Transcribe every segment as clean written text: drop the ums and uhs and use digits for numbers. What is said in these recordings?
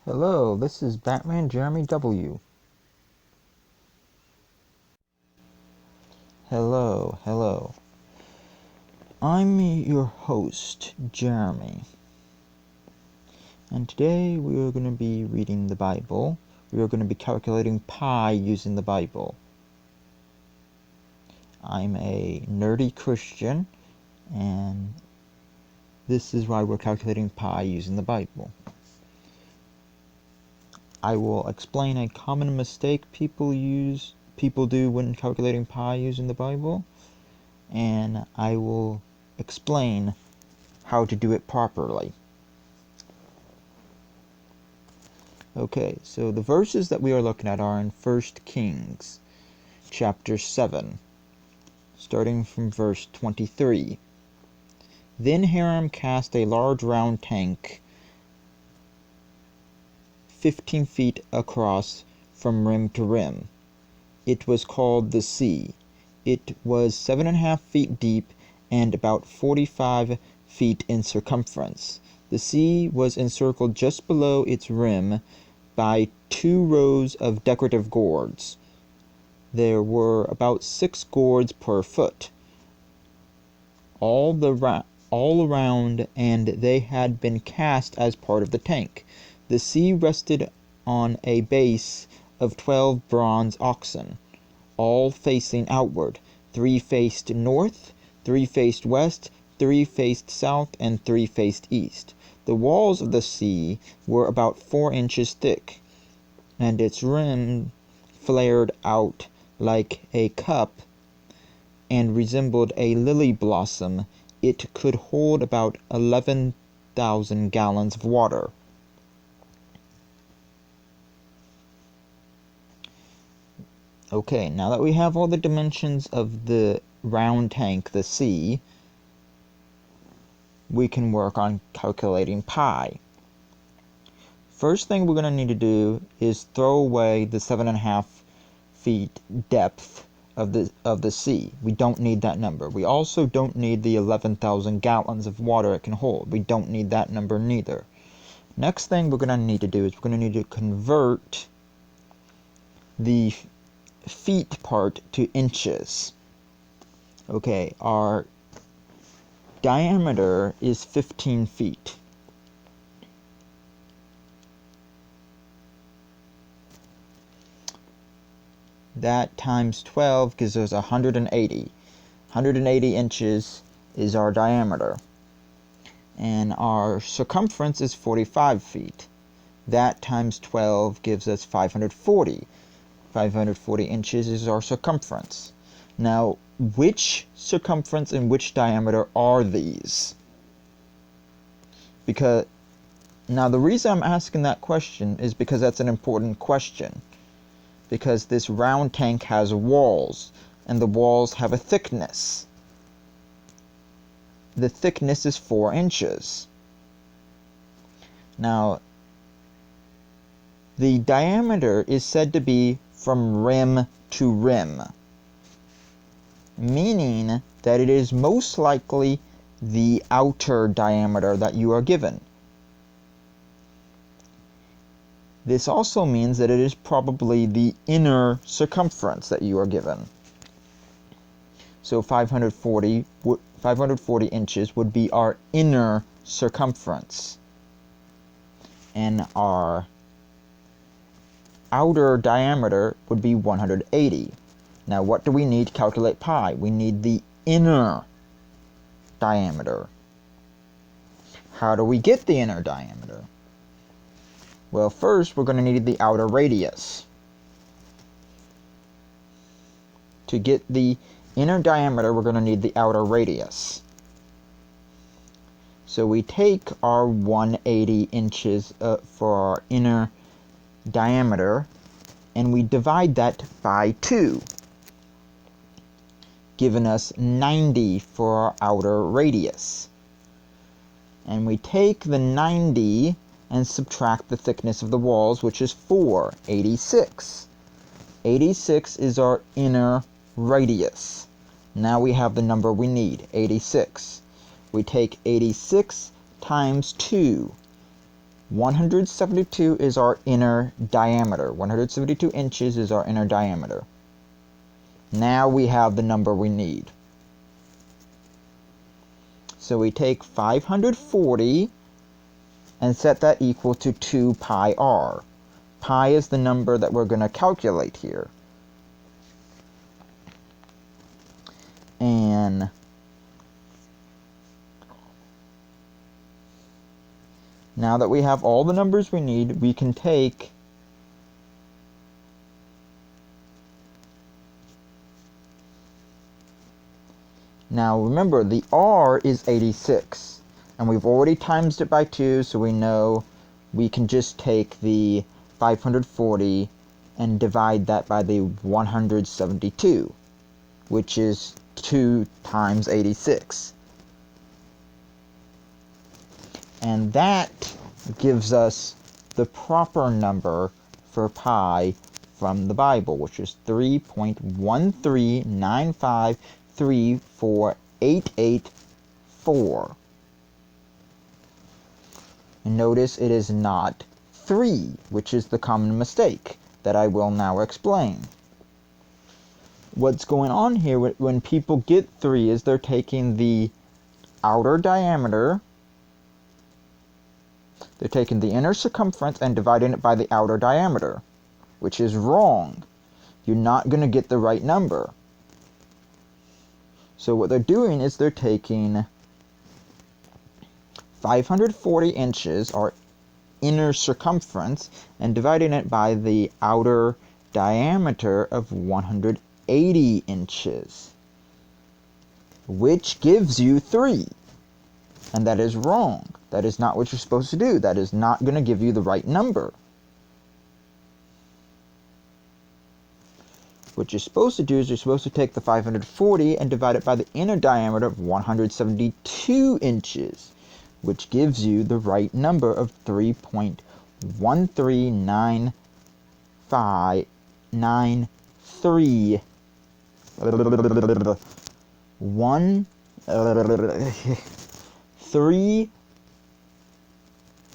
Hello, this is Batman Jeremy W. Hello. I'm your host, Jeremy. And today we are going to be reading the Bible. We are going to be calculating pi using the Bible. I'm a nerdy Christian, and this is why we're calculating pi using the Bible. I will explain a common mistake people do when calculating pi using the Bible, and I will explain how to do it properly. Okay, so the verses that we are looking at are in 1 Kings chapter 7, starting from verse 23. Then Hiram cast a large round tank 15 feet across from rim to rim. It was called the Sea. It was 7.5 feet deep and about 45 feet in circumference. The sea was encircled just below its rim by 2 rows of decorative gourds. There were about 6 gourds per foot, all around, and they had been cast as part of the tank. The sea rested on a base of 12 bronze oxen, all facing outward. 3 faced north, 3 faced west, 3 faced south, and 3 faced east. The walls of the sea were about 4 inches thick, and its rim flared out like a cup and resembled a lily blossom. It could hold about 11,000 gallons of water. Okay, now that we have all the dimensions of the round tank, the sea, we can work on calculating pi. First thing we're going to need to do is throw away the 7.5 feet depth of the sea. We don't need that number. We also don't need the 11,000 gallons of water it can hold. We don't need that number neither. Next thing we're going to need to do is we're going to need to convert the feet part to inches. Okay, our diameter is 15 feet. That times 12 gives us 180. 180 inches is our diameter. And our circumference is 45 feet. That times 12 gives us 540. 540 inches is our circumference. Now, which circumference and which diameter are these? Now the reason I'm asking that question is because that's an important question. Because this round tank has walls, and the walls have a thickness. The thickness is 4 inches. Now, the diameter is said to be from rim to rim, meaning that it is most likely the outer diameter that you are given. This also means that it is probably the inner circumference that you are given. So 540 inches would be our inner circumference. And our outer diameter would be 180. Now what do we need to calculate pi? We need the inner diameter. How do we get the inner diameter? Well, first we're going to need the outer radius. To get the inner diameter, we're going to need the outer radius. So we take our 180 inches for our inner diameter, and we divide that by 2, giving us 90 for our outer radius. And we take the 90 and subtract the thickness of the walls, which is 4, 86. 86 is our inner radius. Now we have the number we need, 86. We take 86 times 2, 172 is our inner diameter. 172 inches is our inner diameter. Now we have the number we need. So we take 540 and set that equal to 2 pi r. Pi is the number that we're going to calculate here. And now that we have all the numbers we need, we can take now remember the r is 86 and we've already times it by 2, so we know we can just take the 540 and divide that by the 172, which is 2 times 86. And that gives us the proper number for pi from the Bible, which is 3.139534884. And notice it is not 3, which is the common mistake that I will now explain. What's going on here when people get 3 is they're taking the outer diameter, they're taking the inner circumference and dividing it by the outer diameter, which is wrong. You're not going to get the right number. So what they're doing is they're taking 540 inches, our inner circumference, and dividing it by the outer diameter of 180 inches, which gives you 3. And that is wrong. That is not what you're supposed to do. That is not going to give you the right number. What you're supposed to do is you're supposed to take the 540 and divide it by the inner diameter of 172 inches, which gives you the right number of 3.139593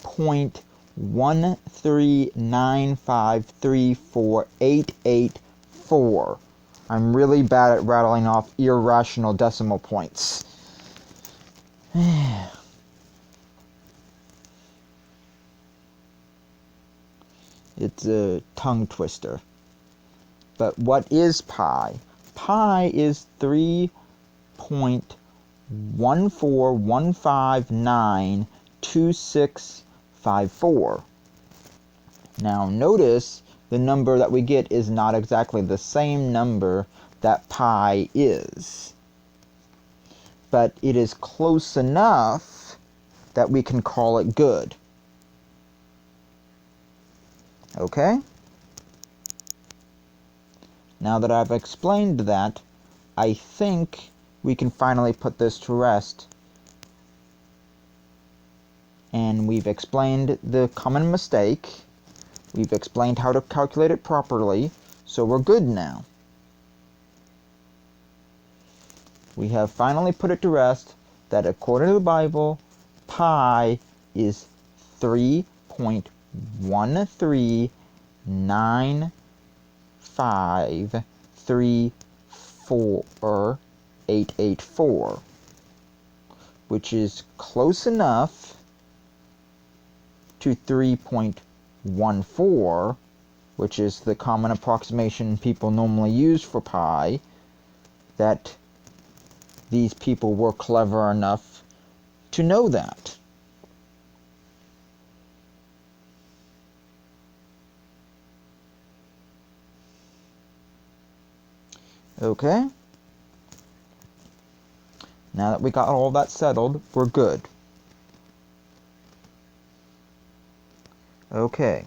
3.139534884. I'm really bad at rattling off irrational decimal points. It's a tongue twister. But what is pi? Pi is 3.141592654. Now notice the number that we get is not exactly the same number that pi is, but it is close enough that we can call it good. Okay? Now that I've explained that, I think we can finally put this to rest. And we've explained the common mistake. We've explained how to calculate it properly, so we're good now. We have finally put it to rest that according to the Bible, pi is 3.139534884, which is close enough to 3.14, which is the common approximation people normally use for pi, that these people were clever enough to know that. Okay? Now that we got all that settled, we're good. Okay.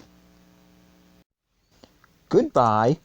Goodbye.